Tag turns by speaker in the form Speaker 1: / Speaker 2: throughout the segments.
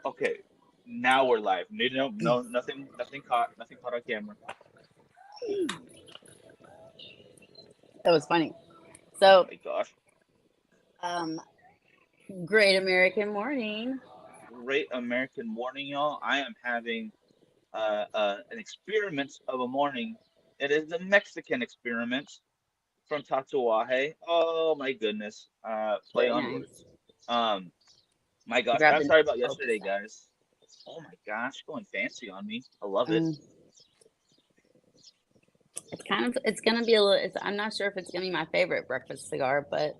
Speaker 1: Okay, now we're live. No, nothing caught on camera.
Speaker 2: That was funny.
Speaker 1: Oh
Speaker 2: So,
Speaker 1: my gosh.
Speaker 2: um, great American morning.
Speaker 1: Great American morning, y'all. I am having an experiment of a morning. It is the Mexican experiment from Tatuaje. Oh my goodness. Play
Speaker 2: Very
Speaker 1: on
Speaker 2: nice.
Speaker 1: words. Um, my gosh.
Speaker 2: Grab
Speaker 1: I'm
Speaker 2: the
Speaker 1: sorry about
Speaker 2: focus
Speaker 1: yesterday,
Speaker 2: there.
Speaker 1: guys. Oh my gosh, going fancy on me. I love it.
Speaker 2: Mm, it's gonna be a little. I'm not sure if it's gonna be my favorite breakfast cigar, but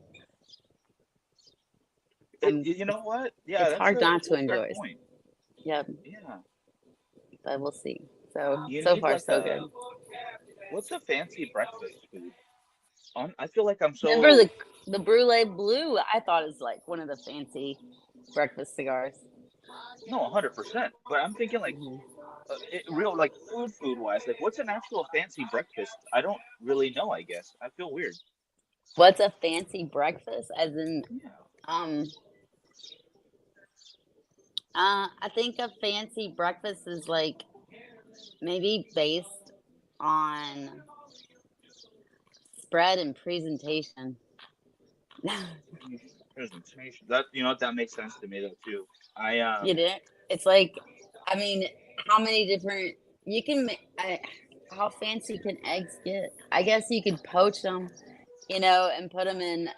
Speaker 1: You know what? Yeah,
Speaker 2: it's hard not
Speaker 1: that's
Speaker 2: to
Speaker 1: a fair
Speaker 2: enjoy.
Speaker 1: point.
Speaker 2: Yep,
Speaker 1: Yeah.
Speaker 2: but we'll see. So
Speaker 1: You
Speaker 2: so
Speaker 1: need
Speaker 2: far
Speaker 1: like
Speaker 2: so good.
Speaker 1: what's a fancy breakfast food? I feel like I'm
Speaker 2: Remember
Speaker 1: so
Speaker 2: the Brulee Blue? I thought is like one of the fancy breakfast cigars.
Speaker 1: no 100%, but I'm thinking like
Speaker 2: Mhm.
Speaker 1: real like food wise, like what's an actual fancy breakfast? I don't really know. I guess I feel weird.
Speaker 2: What's a fancy breakfast? As in,
Speaker 1: Yeah,
Speaker 2: um, I think a fancy breakfast is like maybe based on spread and presentation.
Speaker 1: presentation. That that makes sense to me though too. I
Speaker 2: You did. It's like, I mean, how many different you can how fancy can eggs get? I guess you could poach them, and put them in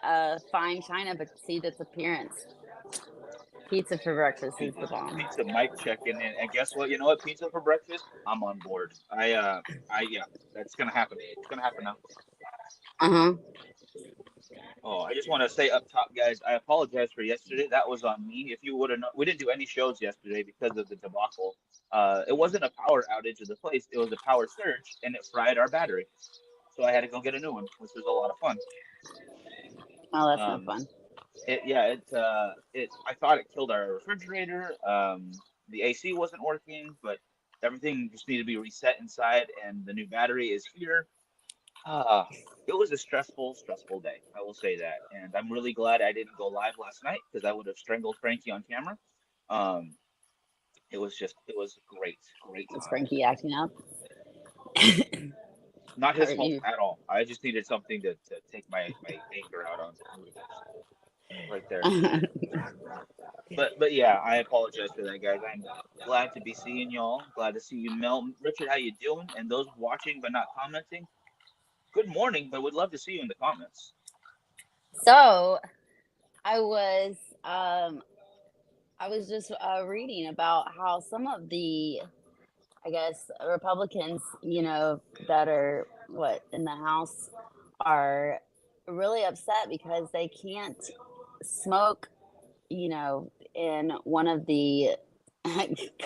Speaker 2: fine china, but see this appearance. Pizza for breakfast is the bomb.
Speaker 1: pizza mic checking in, and guess what? You know what? Pizza for breakfast. I'm on board. Yeah, that's gonna happen. It's gonna happen now.
Speaker 2: Uh huh.
Speaker 1: Oh, I just want to say up top, guys, I apologize for yesterday. That was on me. If you would have, we didn't do any shows yesterday because of the debacle. It wasn't a power outage of the place; it was a power surge, and it fried our battery. So I had to go get a new one, which was a lot of fun.
Speaker 2: Oh, that's no
Speaker 1: Um,
Speaker 2: fun.
Speaker 1: I thought it killed our refrigerator. The AC wasn't working, but everything just needed to be reset inside, and the new battery is here. Ah, it was a stressful day. I will say that, and I'm really glad I didn't go live last night because I would have strangled Frankie on camera. Um, it was great
Speaker 2: Is
Speaker 1: time.
Speaker 2: Frankie acting up?
Speaker 1: Not his
Speaker 2: Are
Speaker 1: fault
Speaker 2: you?
Speaker 1: at all. I just needed something to take my anger out on right there. But yeah, I apologize for that, guys. I'm glad to be seeing y'all. Glad to see you, Mel. Richard, how you doing? And those watching but not commenting, good morning. But would love to see you in the comments.
Speaker 2: So I was um I was just reading about how some of the, I guess, Republicans, that are what in the House are really upset because they can't smoke, in one of the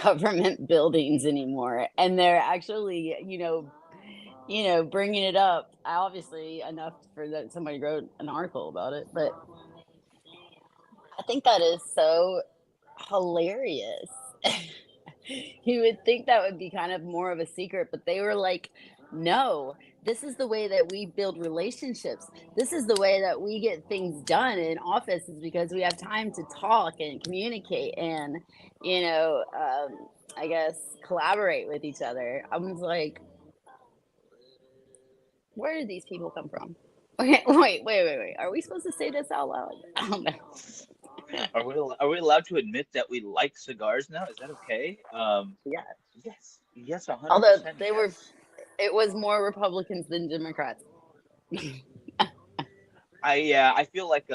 Speaker 2: government buildings anymore, and they're actually, bringing it up. Obviously, enough for that somebody wrote an article about it, but I think that is so hilarious. You would think that would be kind of more of a secret, but they were like, no, this is the way that we build relationships. This is the way that we get things done in office, is because we have time to talk and communicate and, I guess, collaborate with each other. I was like, where did these people come from? Okay, wait. Are we supposed to say this out loud? I don't know.
Speaker 1: Are we allowed to admit that we like cigars now? Is that okay?
Speaker 2: Yeah.
Speaker 1: Yes, a hundred
Speaker 2: Although
Speaker 1: percent
Speaker 2: they were,
Speaker 1: yes.
Speaker 2: it was more Republicans than Democrats.
Speaker 1: I feel like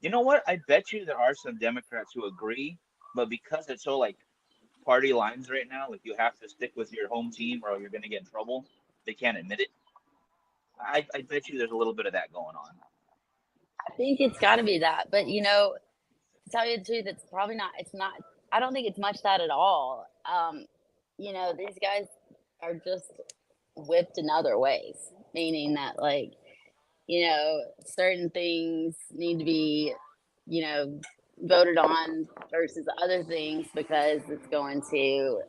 Speaker 1: you know what? I bet you there are some Democrats who agree, but because it's so like party lines right now, like you have to stick with your home team or you're gonna get in trouble. They can't admit it. I bet you there's a little bit of that going on.
Speaker 2: I think it's got to be that. But, to tell you the truth, it's probably not. It's not. I don't think it's much that at all. These guys are just whipped in other ways, meaning that, like, certain things need to be, you know, voted on versus other things because it's going to,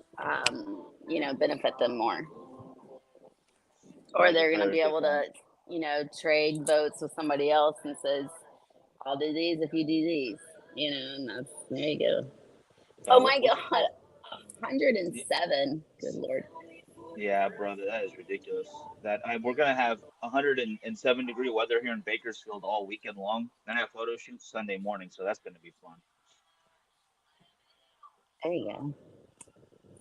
Speaker 2: benefit them more. Or
Speaker 1: That is a
Speaker 2: they're going to
Speaker 1: very
Speaker 2: be
Speaker 1: good
Speaker 2: able
Speaker 1: point.
Speaker 2: to, trade votes with somebody else and says, I'll do these if you do these, and that's, there you go. Oh
Speaker 1: What
Speaker 2: my
Speaker 1: what's it
Speaker 2: God,
Speaker 1: called? Y-
Speaker 2: 107. Good Lord.
Speaker 1: Yeah, brother, that is ridiculous. We're gonna have 107-degree weather here in Bakersfield all weekend long. Then I have photo shoots Sunday morning, so that's gonna be fun.
Speaker 2: There you go.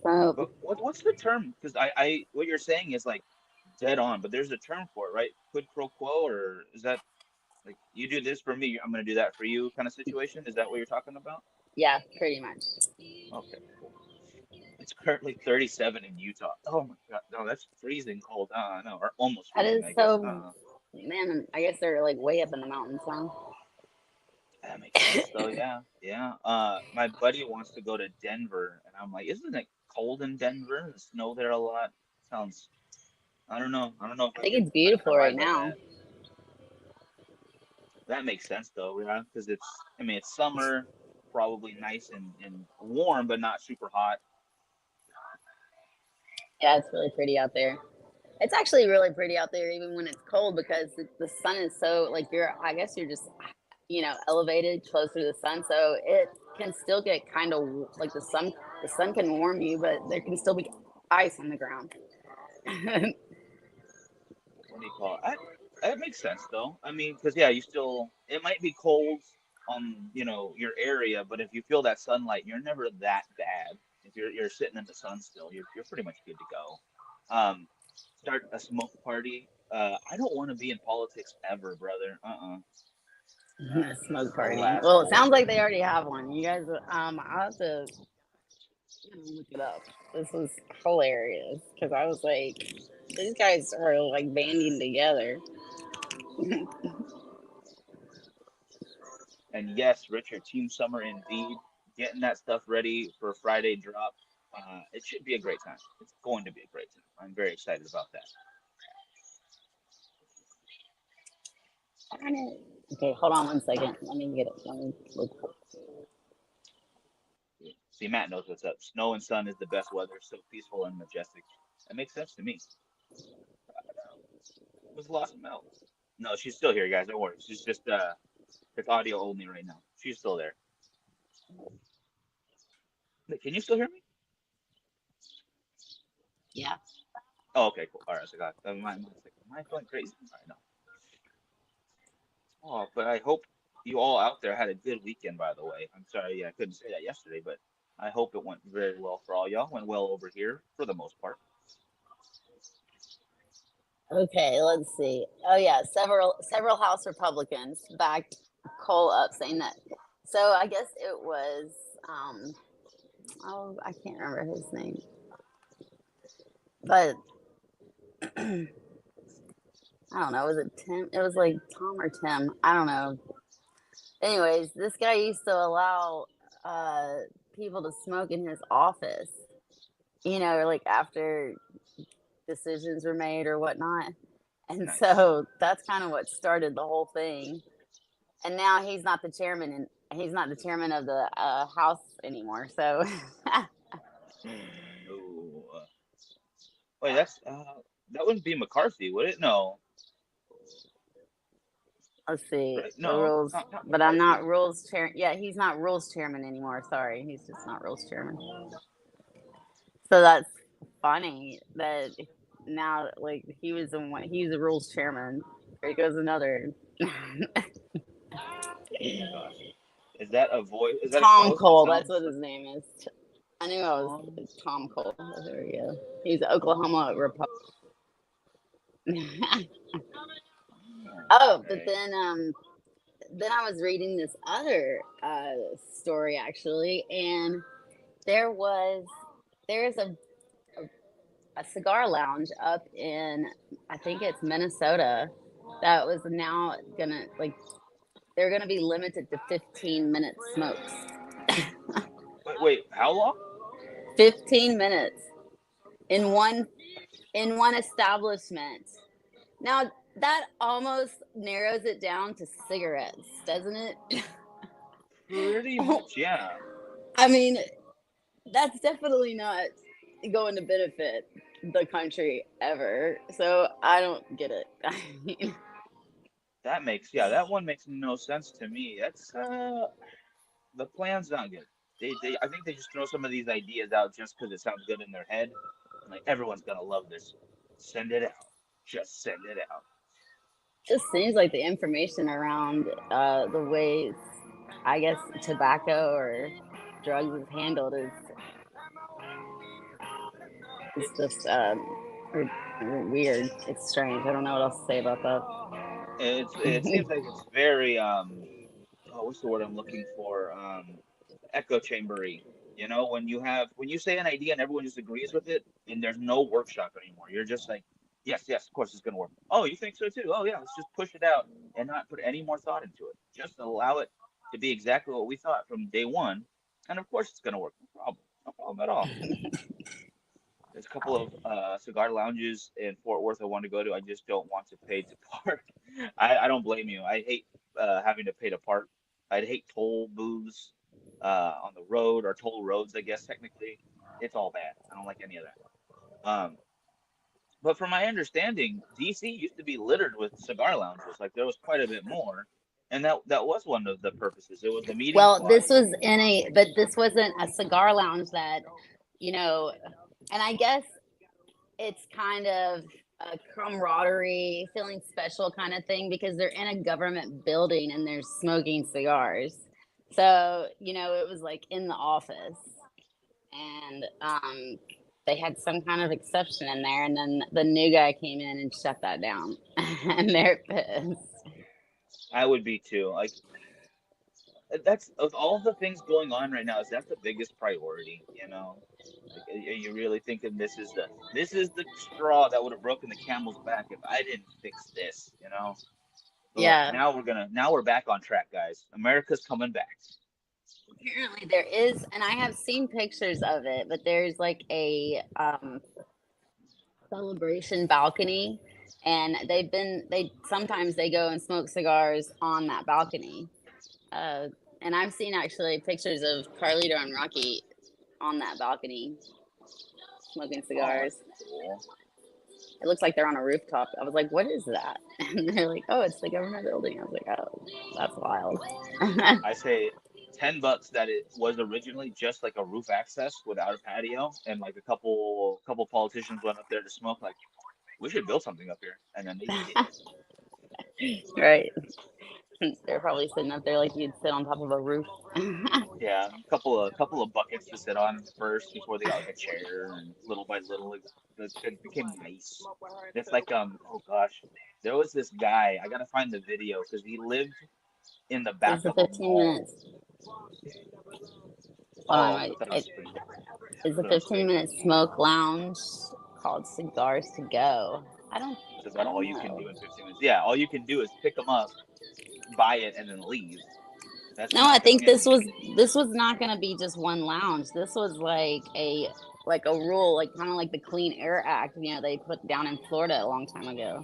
Speaker 2: So,
Speaker 1: But what's the term? Because I what you're saying is like dead on, but there's a term for it, right? Quid pro quo, or is that like you do this for me, I'm gonna do that for you kind of situation? Is that what you're talking about?
Speaker 2: yeah, pretty much.
Speaker 1: Okay, cool. It's currently 37 in Utah. Oh my God, no, that's freezing cold. No, or almost
Speaker 2: That
Speaker 1: freezing,
Speaker 2: is
Speaker 1: I guess.
Speaker 2: so, man, I guess they're like way up in the mountains, huh?
Speaker 1: That makes sense though. Yeah, yeah. My buddy wants to go to Denver, and I'm like, isn't it cold in Denver? The snow there a lot. Sounds. I don't know. I don't know if
Speaker 2: I
Speaker 1: I
Speaker 2: think
Speaker 1: could.
Speaker 2: it's
Speaker 1: I could
Speaker 2: beautiful right
Speaker 1: abide by
Speaker 2: now.
Speaker 1: that. That makes sense though, yeah, because I mean, it's summer, probably nice and warm, but not super hot.
Speaker 2: Yeah, it's really pretty out there. It's actually really pretty out there, even when it's cold, because the sun is so like I guess you're just, elevated closer to the sun, so it can still get kind of like the sun can warm you, but there can still be ice on the ground.
Speaker 1: What do you call it? That makes sense though. I mean, because yeah, you still it might be cold on your area, but if you feel that sunlight, you're never that bad. If you're sitting in the sun still, you're pretty much good to go. Start a smoke party. I don't want to be in politics ever, brother.
Speaker 2: Smoke
Speaker 1: The
Speaker 2: party.
Speaker 1: last
Speaker 2: Well, it
Speaker 1: hope.
Speaker 2: sounds like they already have one. You guys, I'll have to look it up. This was hilarious because I was like, these guys are like banding together.
Speaker 1: And yes, Richard, Team Summer indeed. Getting that stuff ready for Friday drop. It should be a great time. It's going to be a great time. I'm very excited about that.
Speaker 2: Okay, hold on 1 second. Let me get it. Let me look.
Speaker 1: See, Matt knows what's up. Snow and sun is the best weather, so peaceful and majestic. That makes sense to me. Was lost Mel? No, she's still here, guys. Don't worry. She's just it's audio only right now. She's still there. Wait, can you still hear me?
Speaker 2: Yeah.
Speaker 1: Oh, okay, cool. All right, so I got am I going crazy? All right, no. Oh, but I hope you all out there had a good weekend, by the way. I'm sorry, I couldn't say that yesterday, but I hope it went very well for all y'all. Went well over here for the most part.
Speaker 2: Okay, let's see. Oh yeah, several House Republicans backed Cole up, saying that. So I guess it was. Um, oh, I can't remember his name, but I don't know. Was it Tim? It was like Tom or Tim. I don't know. Anyways, this guy used to allow uh, people to smoke in his office. Like after decisions were made or whatnot. And
Speaker 1: Nice.
Speaker 2: so that's kind of what started the whole thing. And now he's not the chairman of the House anymore. So
Speaker 1: Ooh, wait, that wouldn't be McCarthy, would it? No,
Speaker 2: let's see
Speaker 1: right?
Speaker 2: the
Speaker 1: No,
Speaker 2: rules.
Speaker 1: not
Speaker 2: But I'm
Speaker 1: McCarthy.
Speaker 2: not rules chair. Yeah, he's not rules chairman anymore. Sorry, he's just not rules chairman. So that's funny that now, like he's a rules chairman. There goes another.
Speaker 1: Oh my gosh. Is that a voice? Is that a
Speaker 2: Tom
Speaker 1: co-host that
Speaker 2: Cole, that's
Speaker 1: sounds
Speaker 2: what
Speaker 1: like
Speaker 2: his name is. I knew I was
Speaker 1: Tom?
Speaker 2: Tom Cole. Oh, there we go. He's an Oklahoma Republican. Oh, but
Speaker 1: Okay.
Speaker 2: then I was reading this other story actually, and there was there's a cigar lounge up in, I think it's Minnesota, that was now gonna like they're gonna be limited to 15-minute smokes.
Speaker 1: Wait, how long?
Speaker 2: 15 minutes in one establishment. Now that almost narrows it down to cigarettes, doesn't it?
Speaker 1: Pretty much, yeah.
Speaker 2: I mean, that's definitely not going to benefit the country ever. So I don't get it. I mean,
Speaker 1: That one makes no sense to me. That's the plan's not good. I think they just throw some of these ideas out just because it sounds good in their head. Like everyone's gonna love this. Send it out. Just send it out.
Speaker 2: Just seems like the information around the ways, I guess, tobacco or drugs is handled is just weird. It's strange. I don't know what else to say about
Speaker 1: It
Speaker 2: that.
Speaker 1: seems like it's very oh, what's the word I'm looking for? Echo chambery. You know, when you say an idea and everyone just agrees with it, and there's no workshop anymore. You're just like, yes, yes, of course it's gonna work. Oh, you think so too? Oh yeah, let's just push it out and not put any more thought into it. Just allow it to be exactly what we thought from day one, and of course it's gonna work. No problem. No problem at all. There's a couple of cigar lounges in Fort Worth I want to go to. I just don't want to pay to park. I don't blame you. I hate having to pay to park. I'd hate toll booths on the road or toll roads, I guess technically. It's all bad. I don't like any of that. But from my understanding, DC used to be littered with cigar lounges. Like there was quite a bit more, and that was one of the purposes. It was a meeting
Speaker 2: Well,
Speaker 1: spot.
Speaker 2: this was but this wasn't a cigar lounge that, you know, and I guess it's kind of a camaraderie, feeling special kind of thing because they're in a government building and they're smoking cigars. So, it was like in the office and they had some kind of exception in there. And then the new guy came in and shut that down. And they're pissed.
Speaker 1: I would be too. Like that's of all the things going on right now, is that the biggest priority, you know? Like, are you really thinking this is the straw that would have broken the camel's back if I didn't fix this, you know? Ugh,
Speaker 2: Yeah.
Speaker 1: now we're back on track, guys. America's coming back.
Speaker 2: Apparently there is, and I have seen pictures of it, but there's like a celebration balcony, and they sometimes they go and smoke cigars on that balcony. Uh, and I've seen actually pictures of Carlito and Rocky on that balcony smoking
Speaker 1: Oh,
Speaker 2: cigars.
Speaker 1: that's cool.
Speaker 2: It looks like they're on a rooftop. I was like, "What is that?" And they're like, "Oh, it's the government building." I was like, "Oh, that's wild."
Speaker 1: I say $10 that it was originally just like a roof access without a patio, and like a couple politicians went up there to smoke. Like we should build something up here, and then they did.
Speaker 2: Right. They're probably sitting up there like you'd sit on top of a roof.
Speaker 1: Yeah, a couple of buckets to sit on first before they got like a chair, and little by little it became nice. It's like oh gosh, there was this guy. I gotta find the video because he lived in the back
Speaker 2: Is the
Speaker 1: of a
Speaker 2: 15
Speaker 1: mall.
Speaker 2: minutes? Hold on,
Speaker 1: Oh, I
Speaker 2: wait.
Speaker 1: thought it was free.
Speaker 2: Is
Speaker 1: I
Speaker 2: a
Speaker 1: thought it was free.
Speaker 2: 15-minute smoke lounge called Cigars to Go? I don't.
Speaker 1: So is
Speaker 2: I
Speaker 1: that all
Speaker 2: don't
Speaker 1: you can
Speaker 2: know.
Speaker 1: do in 15 minutes? Yeah, all you can do is pick them up, buy it, and then leave. That's
Speaker 2: No, I
Speaker 1: not gonna
Speaker 2: think
Speaker 1: get any.
Speaker 2: this was not going to be just one lounge. This was like a rule, like kind of like the Clean Air Act. They put down in Florida a long time ago,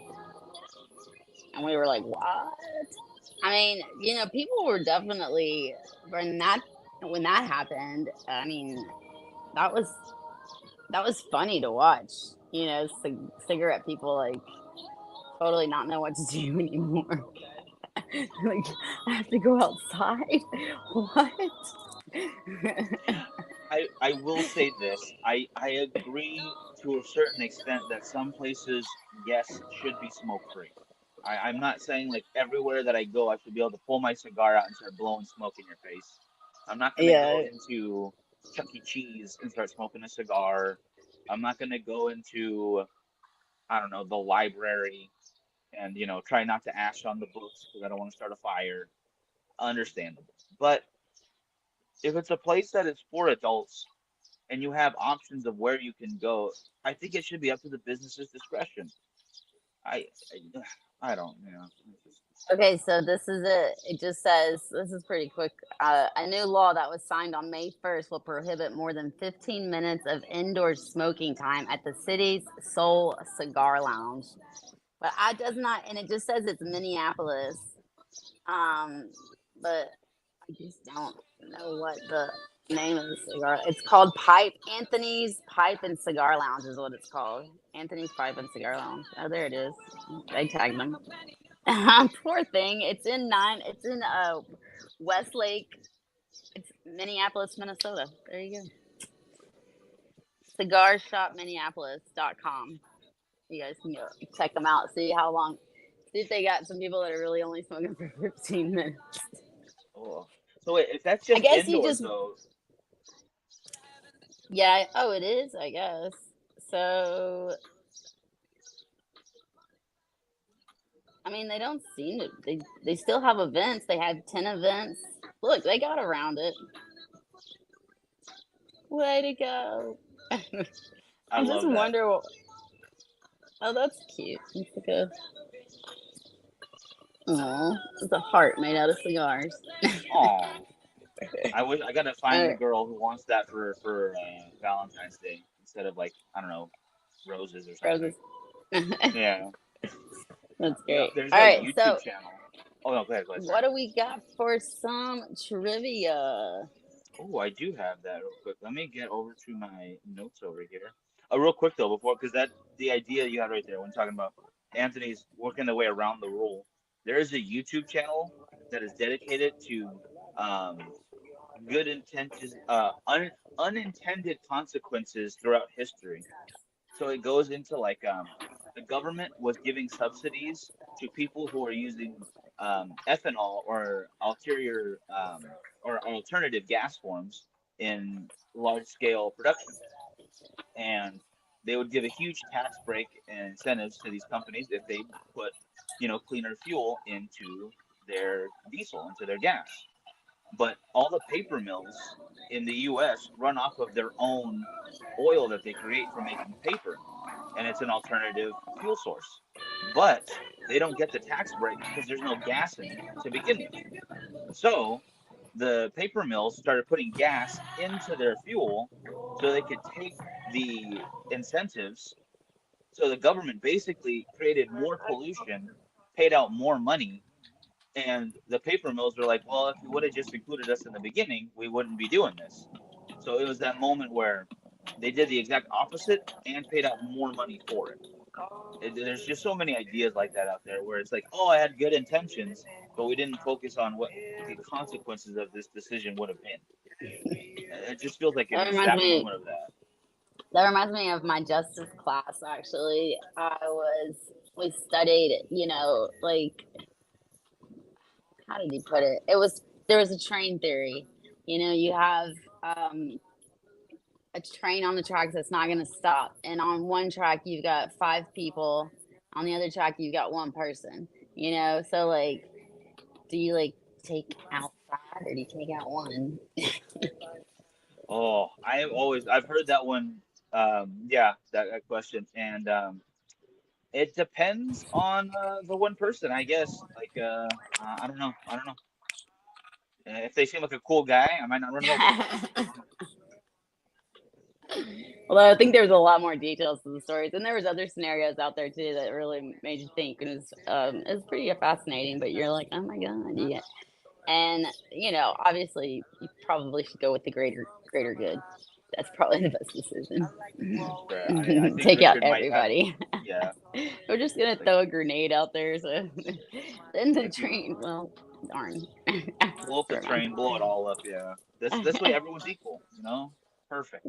Speaker 2: and we were like, what? I mean, people were definitely when that happened. I mean, that was that was funny to watch. Cigarette people like totally not know what to do anymore. Like, I have to go outside. What?
Speaker 1: I will say this. I agree to a certain extent that some places, yes, should be smoke free. I'm not saying like everywhere that I go, I should be able to pull my cigar out and start blowing smoke in your face. I'm not gonna go
Speaker 2: Yeah.
Speaker 1: into Chuck E. Cheese and start smoking a cigar. I'm not gonna go into, I don't know, the library and try not to ash on the books because I don't want to start a fire. Understandable. But if it's a place that is for adults and you have options of where you can go, I think it should be up to the business's discretion. I don't,
Speaker 2: Okay, so this is it. It just says this is pretty quick. A new law that was signed on May 1st will prohibit more than 15 minutes of indoor smoking time at the city's sole cigar lounge. But I does not, and it just says it's Minneapolis. But I just don't know what the name of the cigar. It's called Anthony's Pipe and Cigar Lounge is what it's called. Anthony's Pipe and Cigar Lounge. Oh, there it is. They tagged them. Poor thing. It's in Westlake. It's Minneapolis, Minnesota. There you go. Cigarshopminneapolis.com. You guys can go check them out. See how long. See if they got some people that are really only smoking for 15 minutes.
Speaker 1: Oh, so wait, if that's
Speaker 2: I
Speaker 1: just
Speaker 2: guess you
Speaker 1: indoors
Speaker 2: just.
Speaker 1: though,
Speaker 2: Yeah. Oh, it is. I guess. So. I mean, they don't seem to. They still have events. They had 10 events. Look, they got around it. Way to go.
Speaker 1: I
Speaker 2: I just
Speaker 1: love that.
Speaker 2: wonder. Oh, that's cute. It's like a. Oh, it's a heart made out of cigars.
Speaker 1: Oh, I wish I gotta find the
Speaker 2: Uh,
Speaker 1: girl who wants that for Valentine's Day instead of like I don't know roses or something.
Speaker 2: roses. That's
Speaker 1: Yeah,
Speaker 2: great.
Speaker 1: there's
Speaker 2: All
Speaker 1: a
Speaker 2: right.
Speaker 1: YouTube
Speaker 2: So,
Speaker 1: channel. Oh no, go ahead,
Speaker 2: what
Speaker 1: sorry.
Speaker 2: do we got for some trivia?
Speaker 1: Oh, I do have that real quick. Let me get over to my notes over here. Real quick though, before because that the idea you had right there when talking about Anthony's working their way around the rule. There is a YouTube channel that is dedicated to um, good intentions, unintended consequences throughout history. So it goes into like the government was giving subsidies to people who are using ethanol or alternative gas forms in large scale production, and they would give a huge tax break and incentives to these companies if they put cleaner fuel into their diesel, into their gas. But all the paper mills in the US run off of their own oil that they create for making paper, and it's an alternative fuel source. But they don't get the tax break because there's no gas in it to begin with. So the paper mills started putting gas into their fuel so they could take the incentives. So the government basically created more pollution, paid out more money, and the paper mills were like, well, if you would have just included us in the beginning, we wouldn't be doing this. So it was that moment where they did the exact opposite and paid out more money for it. There's just so many ideas like that out there where it's like, oh, I had good intentions, but we didn't focus on what the consequences of this decision would have been. It just feels like an
Speaker 2: That reminds
Speaker 1: exact
Speaker 2: me.
Speaker 1: moment of that.
Speaker 2: That reminds me of my justice class. Actually, we studied. Like how did he put it? There was a train theory. You have um, a train on the tracks that's not going to stop, and on one track you've got 5 people, on the other track you've got one person. So like, do you like take out 5 or do you take out one?
Speaker 1: Oh, I've heard that one. Yeah, that question, and it depends on the one person, I guess. Like, I don't know. I don't know. If they seem like a cool guy, I might not run them over.
Speaker 2: Although I think there was a lot more details to the stories, and there was other scenarios out there too that really made you think. It was pretty fascinating. But you're like, oh my god, yeah. And obviously, you probably should go with the greater good. That's probably the best decision.
Speaker 1: Fair. I think
Speaker 2: Take out
Speaker 1: Richard might have.
Speaker 2: everybody.
Speaker 1: Yeah,
Speaker 2: We're just gonna
Speaker 1: like
Speaker 2: throw a grenade out there, so then the
Speaker 1: if you
Speaker 2: train. Well, darn.
Speaker 1: blow up the
Speaker 2: Never mind.
Speaker 1: train, blow it all up. Yeah, this way everyone's equal. Perfect.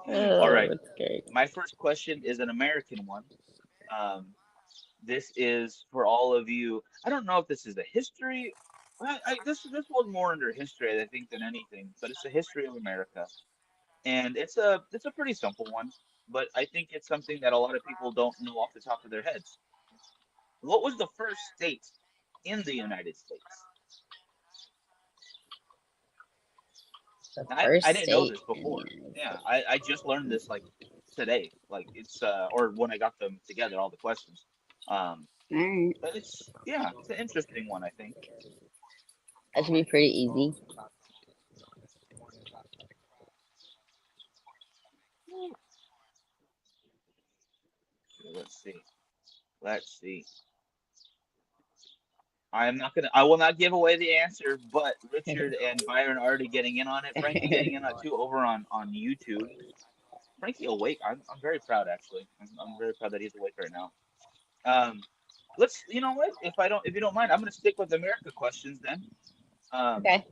Speaker 1: All
Speaker 2: Oh,
Speaker 1: right.
Speaker 2: that's great.
Speaker 1: My first question is an American one. Um, this is for all of you. I don't know if this is a history. This was more under history, I think, than anything. But it's the history of America, and it's a pretty simple one. But I think it's something that a lot of people don't know off the top of their heads. What was the first state in the United States?
Speaker 2: The
Speaker 1: I
Speaker 2: first
Speaker 1: didn't know
Speaker 2: state
Speaker 1: this
Speaker 2: in the
Speaker 1: before.
Speaker 2: United
Speaker 1: Yeah,
Speaker 2: States.
Speaker 1: I just learned this like today. Like it's or when I got them together, all the questions. Um,
Speaker 2: All right,
Speaker 1: but it's an interesting one, I think.
Speaker 2: that should be pretty easy.
Speaker 1: Let's see. Let's see. I will not give away the answer, but Richard and Byron are already getting in on it. Frankie getting in on it too over on YouTube. Frankie awake. I'm very proud actually. I'm very proud that he's awake right now. Um, you know what? If you don't mind, I'm gonna stick with America questions then. Um,
Speaker 2: Okay.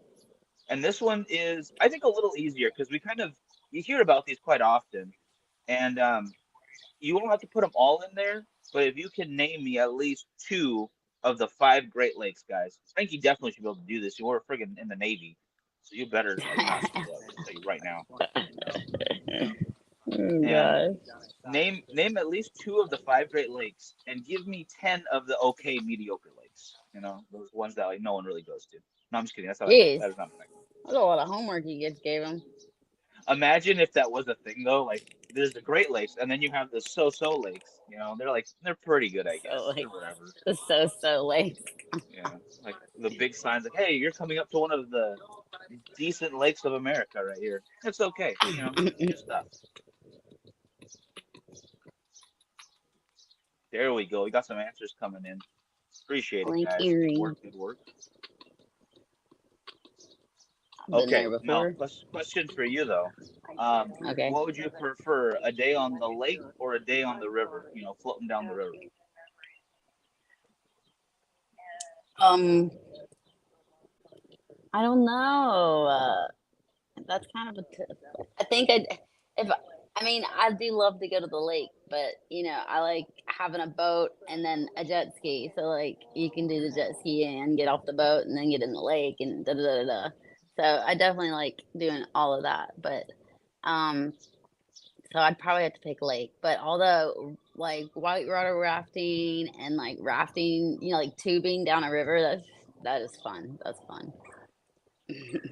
Speaker 1: And this one is, I think, a little easier because you hear about these quite often, and you won't have to put them all in there. But if you can name me at least two of the five Great Lakes, guys, Frankie definitely should be able to do this. You were friggin' in the Navy, so you better like not screw up. I'll tell you right now.
Speaker 2: Oh
Speaker 1: And
Speaker 2: gosh.
Speaker 1: name at least two of the five Great Lakes, and give me 10 of the okay mediocre lakes. You know, those ones that like no one really goes to. No, I'm just kidding. That's not a fact.
Speaker 2: Jeez,
Speaker 1: That is not a fact.
Speaker 2: that's a lot of homework you just gave him.
Speaker 1: Imagine if that was a thing though. Like there's the Great Lakes, and then you have the so-so lakes. You know, they're pretty good, I
Speaker 2: So
Speaker 1: guess.
Speaker 2: like,
Speaker 1: They're whatever.
Speaker 2: so like.
Speaker 1: Yeah, like the big signs like, hey, you're coming up to one of the decent lakes of America right here. It's okay. You know, good stuff. There we go. We got some answers coming in. Appreciate it,
Speaker 2: Lake
Speaker 1: guys. Good
Speaker 2: Erie.
Speaker 1: work. Good work.
Speaker 2: I've been there
Speaker 1: Okay, now
Speaker 2: before.
Speaker 1: question for you though.
Speaker 2: Okay.
Speaker 1: What would you prefer, a day on the lake or a day on the river? You know, floating down the river.
Speaker 2: Um, I don't know. That's kind of I think if I mean, I do love to go to the lake, but I like having a boat and then a jet ski. So like you can do the jet ski and get off the boat and then get in the lake and da da da da. So I definitely like doing all of that. But um, so I'd probably have to pick lake. But although like whitewater rafting and like rafting, like tubing down a river, that is fun. That's fun.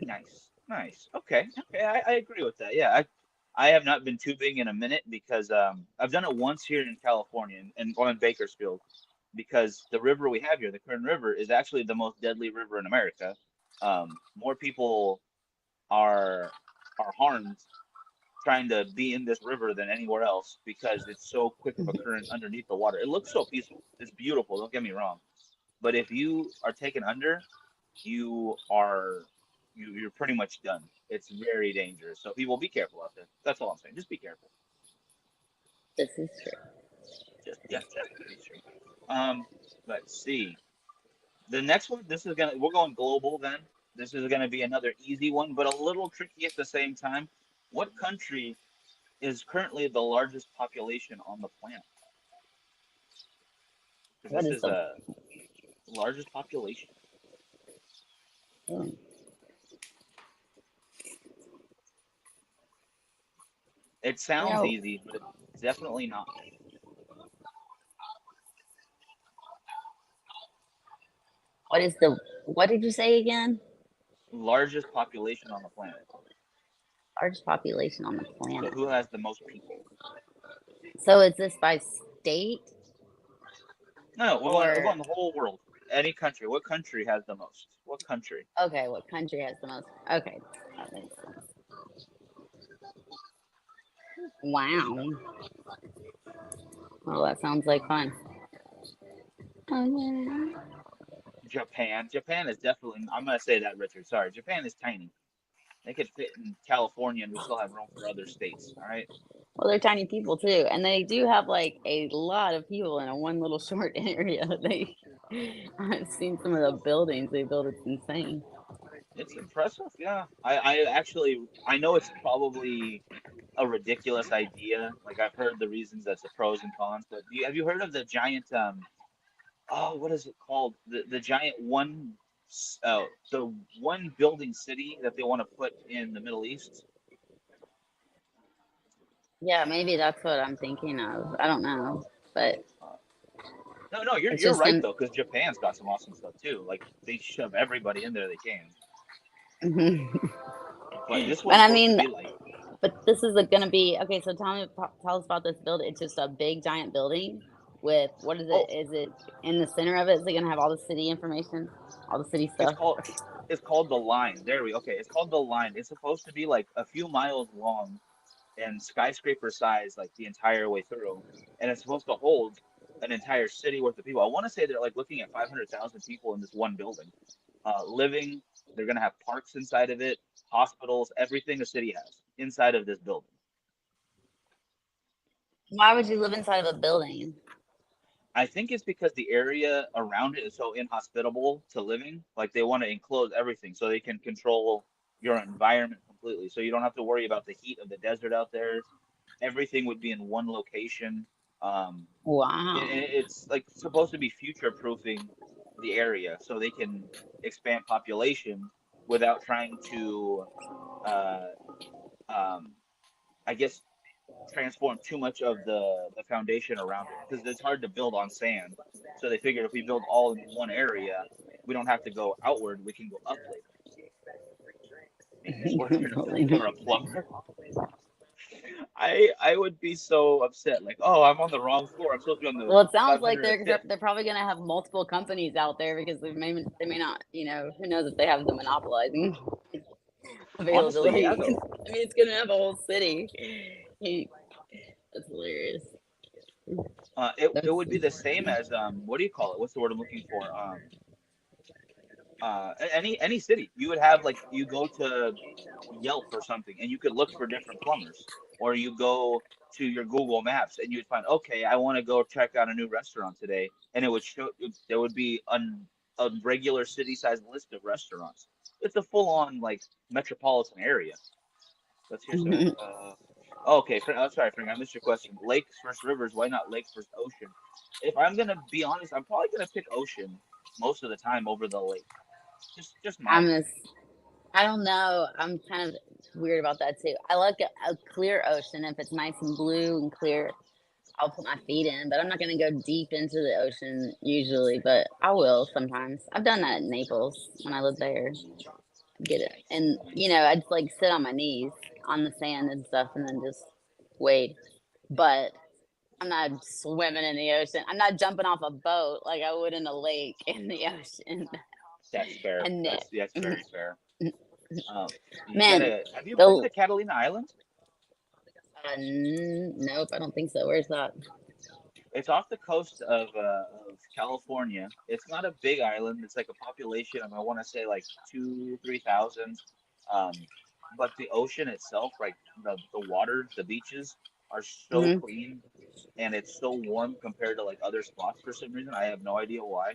Speaker 1: Nice, nice. Okay, okay. I agree with that. Yeah, I have not been tubing in a minute because I've done it once here in California and on Bakersfield because the river we have here, the Kern River, is actually the most deadly river in America. More people are harmed trying to be in this river than anywhere else because it's so quick of a current underneath the water. It looks so peaceful. It's beautiful. Don't get me wrong. But if you are taken under, you are you're pretty much done. It's very dangerous. So people be careful out there. That's all I'm saying. Just be careful.
Speaker 2: This is true.
Speaker 1: Just be true. Let's see. The next one, we're going global then. This is gonna be another easy one, but a little tricky at the same time. What country is currently the largest population on the planet? Because
Speaker 2: What
Speaker 1: this
Speaker 2: is
Speaker 1: is
Speaker 2: the
Speaker 1: a largest population.
Speaker 2: mm,
Speaker 1: It
Speaker 2: you
Speaker 1: sounds
Speaker 2: know
Speaker 1: easy, but it's definitely not.
Speaker 2: what did you say again?
Speaker 1: Largest population on the planet.
Speaker 2: Largest population on the
Speaker 1: So
Speaker 2: planet.
Speaker 1: who has the most people?
Speaker 2: So is this by state
Speaker 1: No, we're
Speaker 2: or
Speaker 1: going the whole world. Any country. What country has the most? What country?
Speaker 2: okay? What country has the most? Okay, that makes sense. Wow. Well, that sounds like fun. Oh yeah.
Speaker 1: Japan. Japan is definitely. I'm gonna say that, Richard. Sorry, Japan is tiny. They could fit in California, and we still have room for other states. All right.
Speaker 2: Well, they're tiny people too, and they do have like a lot of people in a one little short area. I've seen some of the buildings they build. It's insane.
Speaker 1: It's impressive. Yeah. I know it's probably a ridiculous idea. Like I've heard the reasons that's the pros and cons, but have you heard of the giant oh, what is it called? The giant the one building city that they want to put in the Middle East.
Speaker 2: Yeah, maybe that's what I'm thinking of. I don't know, but
Speaker 1: Uh, no,
Speaker 2: it's
Speaker 1: you're
Speaker 2: just
Speaker 1: right
Speaker 2: an.
Speaker 1: though, because Japan's got some awesome stuff too. Like they shove everybody in there they can. But this
Speaker 2: But
Speaker 1: one's
Speaker 2: I
Speaker 1: supposed to
Speaker 2: mean,
Speaker 1: be like,
Speaker 2: but this is going to be okay. So tell us about this building. It's just a big giant building with what is it?
Speaker 1: oh,
Speaker 2: Is it in the center of it? Is it going to have all the city information, all the city
Speaker 1: it's
Speaker 2: stuff?
Speaker 1: called it's called the line. There we okay. It's called the line. It's supposed to be like a few miles long and skyscraper size like the entire way through, and it's supposed to hold an entire city worth of people. I want to say they're like looking at 500,000 people in this one building, living. They're gonna have parks inside of it, hospitals, everything a city has inside of this building.
Speaker 2: Why would you live inside of a building?
Speaker 1: I think it's because the area around it is so inhospitable to living. Like they want to enclose everything so they can control. your environment completely. So you don't have to worry about the heat of the desert out there. Everything would be in one location. Um,
Speaker 2: Wow.
Speaker 1: it's like supposed to be future proofing the area so they can expand population without trying to, uh, um, I guess, transform too much of the foundation around it because it's hard to build on sand. So they figured if we build all in one area, we don't have to go outward. We can go up later. Maintenance worker or a plumber. I would be so upset. Like, oh, I'm on the wrong floor. I'm supposed to be on the
Speaker 2: Well, it sounds like
Speaker 1: 505th.
Speaker 2: they're probably gonna have multiple companies out there because they may not, you know, who knows if they have the monopolizing
Speaker 1: Honestly,
Speaker 2: availability.
Speaker 1: yeah,
Speaker 2: 'Cause,
Speaker 1: though.
Speaker 2: I mean, it's gonna have a whole city. He, that's hilarious.
Speaker 1: It
Speaker 2: That's
Speaker 1: would be the same as what do you call it? What's the word I'm looking for? Any city. You would have like you go to Yelp or something, and you could look for different plumbers, or you go to your Google Maps and you'd find, okay, I want to go check out a new restaurant today, and it would show there would be a regular city-sized list of restaurants. It's a full-on like metropolitan area. Let's hear some. Okay, sorry, Frank, I missed your question. Lakes versus rivers. Why not lakes versus ocean? If I'm gonna be honest, I'm probably gonna pick ocean most of the time over the lake. Just my
Speaker 2: I'm a,
Speaker 1: opinion.
Speaker 2: I don't know. I'm kind of weird about that too. I like a clear ocean if it's nice and blue and clear. I'll put my feet in, but I'm not going to go deep into the ocean usually, but I will sometimes. I've done that in Naples when I lived there. Get it.
Speaker 1: Nice,
Speaker 2: And, you
Speaker 1: nice.
Speaker 2: know, I'd like sit on my knees on the sand and stuff and then just wade. But I'm not swimming in the ocean. I'm not jumping off a boat like I would in a lake in the ocean.
Speaker 1: That's fair.
Speaker 2: And
Speaker 1: That's very fair. You
Speaker 2: man,
Speaker 1: gotta. Have you been
Speaker 2: the
Speaker 1: to Catalina Island?
Speaker 2: nope, I don't think so. Where's that?
Speaker 1: It's off the coast of California. It's not a big island. It's like a population of I want to say like 3,000. Um, but the ocean itself, like the water, the beaches are so
Speaker 2: Hmm.
Speaker 1: clean and it's so warm compared to like other spots for some reason. I have no idea why.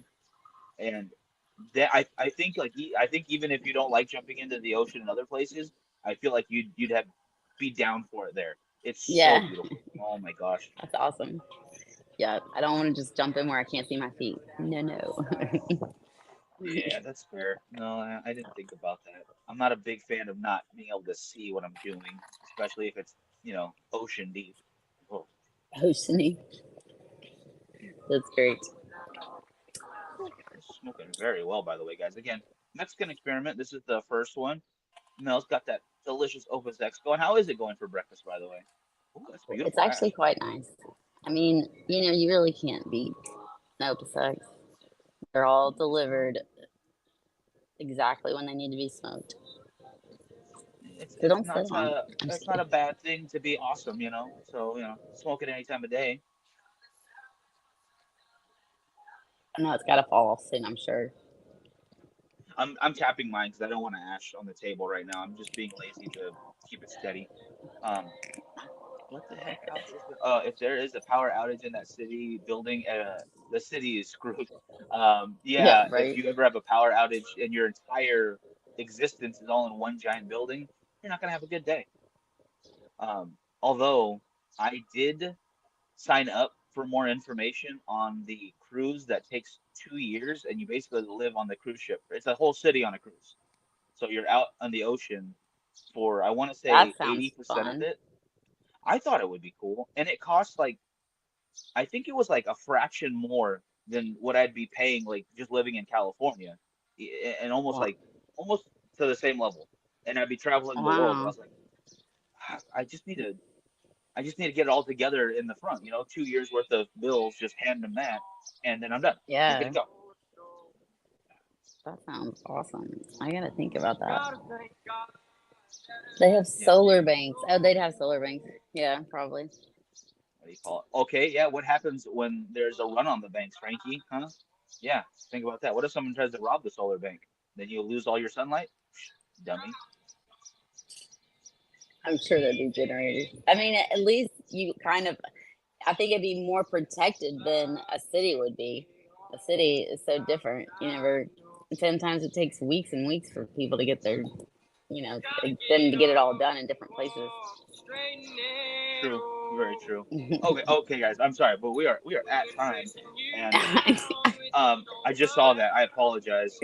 Speaker 1: And that I think like I think even if you don't like jumping into the ocean in other places, I feel like you'd have be down for it there. It's so
Speaker 2: Yeah,
Speaker 1: beautiful. Oh my gosh.
Speaker 2: that's awesome. Yeah, I don't want to just jump in where I can't see my feet. No, no.
Speaker 1: Yeah, that's fair. No, I didn't think about that. I'm not a big fan of not being able to see what I'm doing, especially if it's, ocean deep. Oh,
Speaker 2: Oceany. That's great.
Speaker 1: it's smoking very well, by the way, guys. Again, Mexican experiment. This is the first one. Mel's got that delicious Opus X going. How is it going for breakfast, by the way? Oh, that's
Speaker 2: It's
Speaker 1: beautiful
Speaker 2: actually
Speaker 1: ash.
Speaker 2: quite nice. I mean, you know, you really can't beat Opus. They're all delivered exactly when they need to be smoked.
Speaker 1: It's
Speaker 2: They
Speaker 1: it's
Speaker 2: don't
Speaker 1: not
Speaker 2: sit long.
Speaker 1: a
Speaker 2: I'm
Speaker 1: it's
Speaker 2: just
Speaker 1: not a
Speaker 2: kidding.
Speaker 1: bad thing to be awesome, So smoke it any time of day.
Speaker 2: I know it's got to fall off soon, I'm sure.
Speaker 1: I'm tapping mine because I don't want to ash on the table right now. I'm just being lazy to keep it steady. Um, what the heck else is there? If there is a power outage in that city building, the city is screwed.
Speaker 2: Yeah,
Speaker 1: Yeah, if
Speaker 2: right.
Speaker 1: you ever have a power outage and your entire existence is all in one giant building, you're not gonna have a good day. Although I did sign up for more information on the cruise that takes 2 years, and you basically live on the cruise ship. It's a whole city on a cruise, so you're out on the ocean for I want to
Speaker 2: That
Speaker 1: say
Speaker 2: sounds
Speaker 1: 80% of
Speaker 2: fun.
Speaker 1: it. I thought it would be cool, and it costs like I think it was like a fraction more than what I'd be paying like just living in California, and almost
Speaker 2: Wow.
Speaker 1: like almost to the same level. And I'd be traveling the world. I
Speaker 2: Wow.
Speaker 1: was like, "Ah, I just need to get it all together in the front. 2 years worth of bills, just hand them that, and then I'm done. I'm good to
Speaker 2: Yeah,
Speaker 1: go.
Speaker 2: that sounds awesome. I got to think about that. They have
Speaker 1: Yeah.
Speaker 2: solar banks. Oh, they'd have solar banks. Yeah, probably.
Speaker 1: What do you call it? Okay, yeah. What happens when there's a run on the banks, Frankie? Huh? Yeah. Think about that. What if someone tries to rob the solar bank? Then you lose all your sunlight, dummy.
Speaker 2: I'm sure there'd be generators. I mean, at least you kind of, I think it'd be more protected than a city would be. A city is so different. You never, sometimes it takes weeks and weeks for people to get their than to get it all done in different places.
Speaker 1: True, very true. Okay, guys. I'm sorry, but we are at time, and I just saw that. I apologize.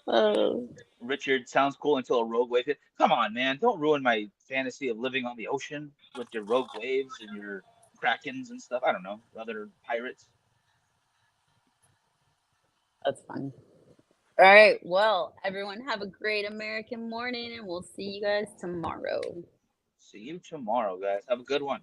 Speaker 2: Oh,
Speaker 1: Richard sounds cool until a rogue wave hit. Come on, man! Don't ruin my fantasy of living on the ocean with your rogue waves and your krakens and stuff. I don't know, other pirates.
Speaker 2: that's fun. All right. Well, everyone have a great American morning, and we'll see you guys tomorrow.
Speaker 1: See you tomorrow, guys. Have a good one.